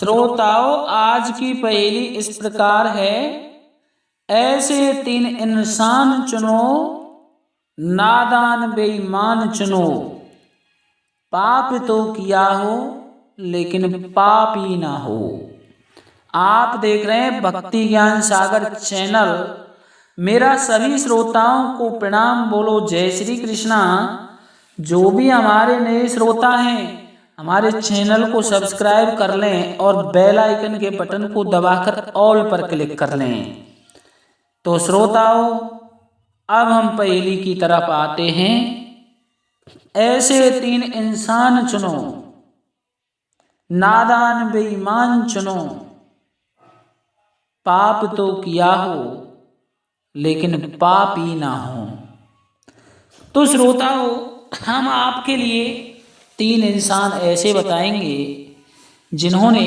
श्रोताओं, आज की पहेली इस प्रकार है। ऐसे तीन इंसान चुनो, नादान बेईमान चुनो। पाप तो किया हो लेकिन पापी ना हो। आप देख रहे हैं भक्ति ज्ञान सागर चैनल। मेरा सभी श्रोताओं को प्रणाम, बोलो जय श्री कृष्णा। जो भी हमारे नए श्रोता हैं, हमारे चैनल को सब्सक्राइब कर लें और बेल आइकन के बटन को दबाकर ऑल पर क्लिक कर लें। तो श्रोताओं, अब हम पहेली की तरफ आते हैं। ऐसे तीन इंसान चुनो, नादान बेईमान चुनो। पाप तो किया हो लेकिन पापी ना हो। तो श्रोताओं, हम आपके लिए तीन इंसान ऐसे बताएंगे जिन्होंने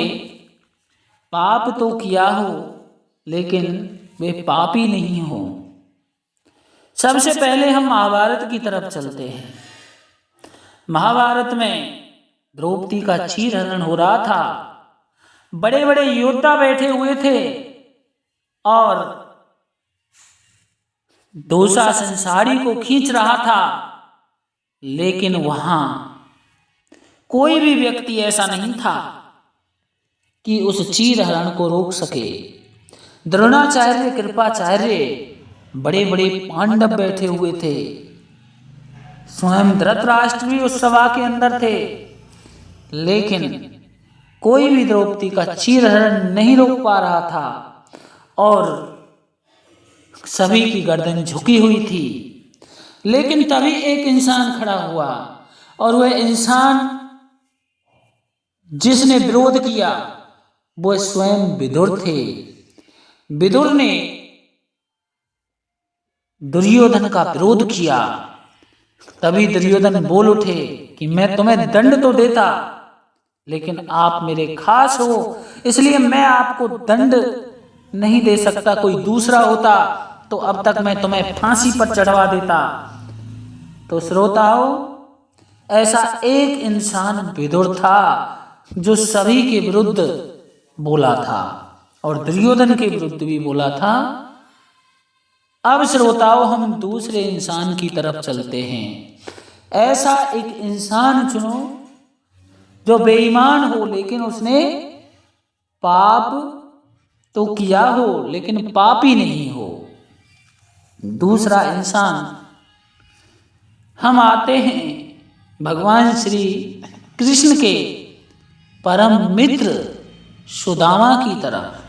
पाप तो किया हो लेकिन वे पापी नहीं हो। सबसे पहले हम महाभारत की तरफ चलते हैं। महाभारत में द्रौपदी का चीरहरण हो रहा था। बड़े बड़े योद्धा बैठे हुए थे और दुशासन साड़ी को खींच रहा था, लेकिन वहां कोई भी व्यक्ति ऐसा नहीं था कि उस चीरहरण को रोक सके। द्रोणाचार्य, कृपाचार्य, बड़े बड़े पांडव बैठे हुए थे। स्वयं धृतराष्ट्र भी उस सभा के अंदर थे, लेकिन कोई भी द्रौपदी का चीरहरण नहीं रोक पा रहा था और सभी की गर्दन झुकी हुई थी। लेकिन तभी एक इंसान खड़ा हुआ और वह इंसान जिसने विरोध किया वो स्वयं विदुर थे। विदुर ने दुर्योधन का विरोध किया। तभी दुर्योधन बोल उठे कि मैं तुम्हें दंड तो देता, लेकिन आप मेरे खास हो, इसलिए मैं आपको दंड नहीं दे सकता। कोई दूसरा होता तो अब तक मैं तुम्हें फांसी पर चढ़वा देता। तो श्रोताओं, ऐसा एक इंसान विदुर था जो सभी के विरुद्ध बोला था और दुर्योधन के विरुद्ध भी बोला था। अब श्रोताओं, हम दूसरे इंसान की तरफ चलते हैं। ऐसा एक इंसान चुनो जो बेईमान हो लेकिन उसने पाप तो किया हो लेकिन पापी नहीं हो। दूसरा इंसान, हम आते हैं भगवान श्री कृष्ण के परम मित्र सुदामा की तरफ।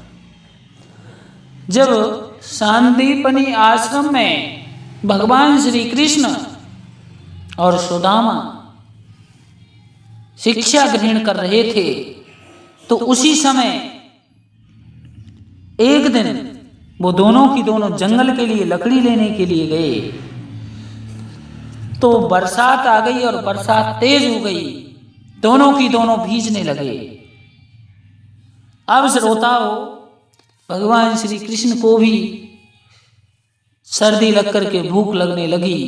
जब सांदीपनी आश्रम में भगवान श्री कृष्ण और सुदामा शिक्षा ग्रहण कर रहे थे, तो उसी समय एक दिन वो दोनों की दोनों जंगल के लिए लकड़ी लेने के लिए गए। तो बरसात आ गई और बरसात तेज हो गई, दोनों की दोनों भीगने लगे। अब श्रोताओं, भगवान श्री कृष्ण को भी सर्दी लग करके भूख लगने लगी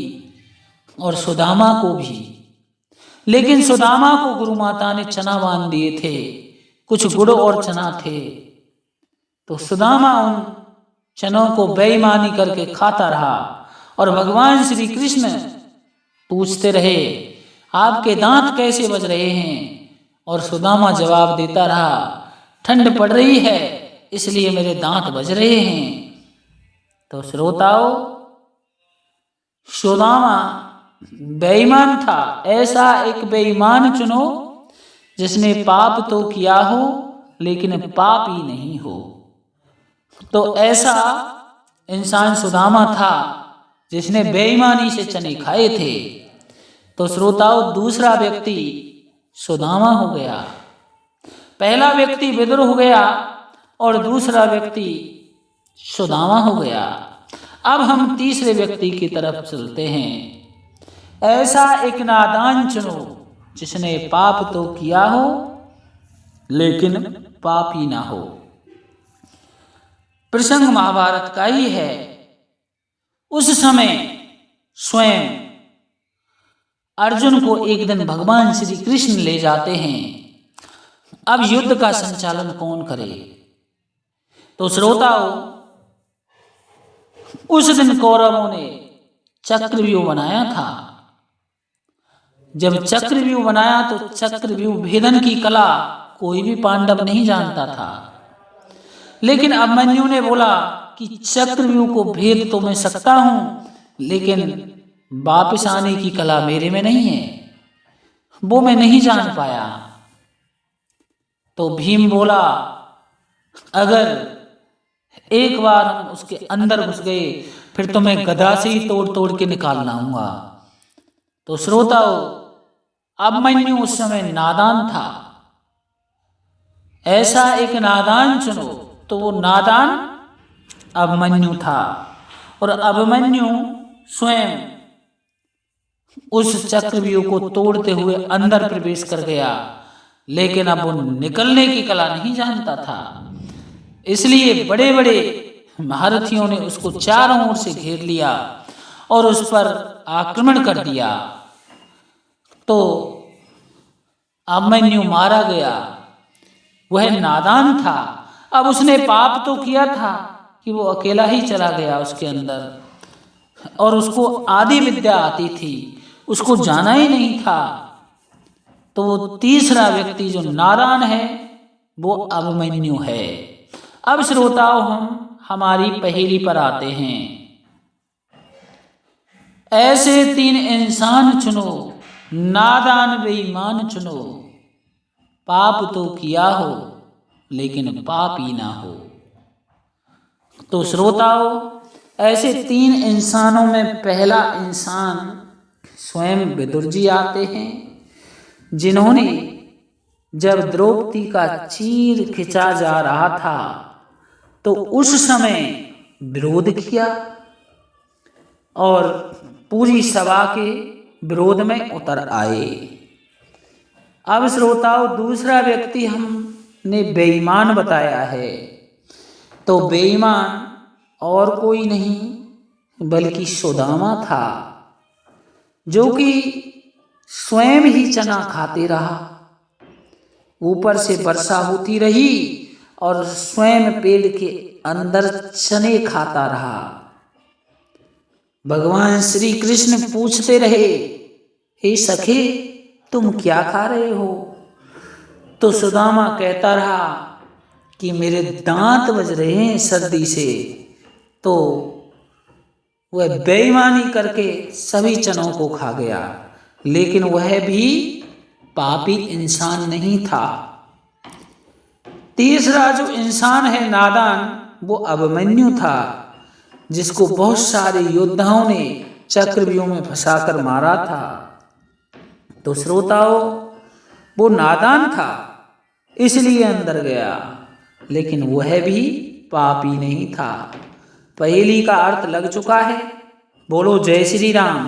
और सुदामा को भी। लेकिन सुदामा को गुरु माता ने चना बांध दिए थे, कुछ गुड़ और चना थे। तो सुदामा उन चनों को बेईमानी करके खाता रहा और भगवान श्री कृष्ण पूछते रहे, आपके दांत कैसे बज रहे हैं? और सुदामा जवाब देता रहा, ठंड पड़ रही है इसलिए मेरे दांत बज रहे हैं। तो श्रोताओं, सुदामा बेईमान था। ऐसा एक बेईमान चुनो जिसने पाप तो किया हो लेकिन पापी नहीं हो। तो ऐसा इंसान सुदामा था जिसने बेईमानी से चने खाए थे। तो श्रोताओं, दूसरा व्यक्ति सुदामा हो गया। पहला व्यक्ति विदुर हो गया और दूसरा व्यक्ति सुदामा हो गया। अब हम तीसरे व्यक्ति की तरफ चलते हैं। ऐसा एक नादान चुनो जिसने पाप तो किया हो लेकिन पापी ना हो। प्रसंग महाभारत का ही है। उस समय स्वयं अर्जुन को एक दिन भगवान श्री कृष्ण ले जाते हैं अब युद्ध का संचालन कौन करे? तो श्रोताओं, उस दिन कौरवों ने चक्रव्यूह बनाया था। जब चक्रव्यूह बनाया तो चक्रव्यूह भेदन की कला कोई भी पांडव नहीं जानता था। लेकिन अभिमन्यु ने बोला कि चक्रव्यूह को भेद तो मैं सकता हूं, लेकिन वापस आने की कला मेरे में नहीं है, वो मैं नहीं जान पाया। तो भीम बोला, अगर एक बार हम उसके अंदर घुस गए फिर तो मैं गदा से ही तोड़ तोड़ के निकालना हूंगा। तो श्रोताओं, अभिमन्यु उस समय नादान था। ऐसा एक नादान चुनो, तो वो नादान अभिमन्यु था। और अभिमन्यु स्वयं उस चक्रव्यूह को तोड़ते हुए अंदर प्रवेश कर गया, लेकिन अब वो निकलने की कला नहीं जानता था। इसलिए बड़े बड़े महारथियों ने उसको चारों ओर से घेर लिया और उस पर आक्रमण कर दिया। तो अभिमन्यु मारा गया। वह नादान था। अब उसने पाप तो किया था कि वो अकेला ही चला गया उसके अंदर, और उसको आदि विद्या आती थी, उसको जाना ही नहीं था। तो वो तीसरा व्यक्ति जो नादान है वो अभिमन्यु है। अब श्रोताओं, हम हमारी पहेली पर आते हैं। ऐसे 3 इंसान चुनो, नादान बेईमान चुनो, पाप तो किया हो लेकिन पापी ना हो। तो श्रोताओं, ऐसे 3 इंसानों में पहला इंसान स्वयं विदुर जी आते हैं, जिन्होंने जब द्रौपदी का चीर खिंचा जा रहा था तो उस समय विरोध किया और पूरी सभा के विरोध में उतर आए। अब श्रोताओं, दूसरा व्यक्ति हमने बेईमान बताया है। तो बेईमान और कोई नहीं बल्कि सुदामा था, जो कि स्वयं ही चना खाते रहा। ऊपर से वर्षा होती रही और स्वयं पेड़ के अंदर चने खाता रहा। भगवान श्री कृष्ण पूछते रहे, हे सखे, तुम क्या खा रहे हो? तो सुदामा कहता रहा कि मेरे दांत बज रहे हैं सर्दी से। तो वह बेईमानी करके सभी चनों को खा गया, लेकिन वह भी पापी इंसान नहीं था। तीसरा जो इंसान है नादान, वो अभिमन्यु था, जिसको बहुत सारे योद्धाओं ने चक्रव्यूह में फंसाकर मारा था। तो श्रोताओं, वो नादान था इसलिए अंदर गया, लेकिन वह भी पापी नहीं था। पहेली का अर्थ लग चुका है। बोलो जय श्री राम।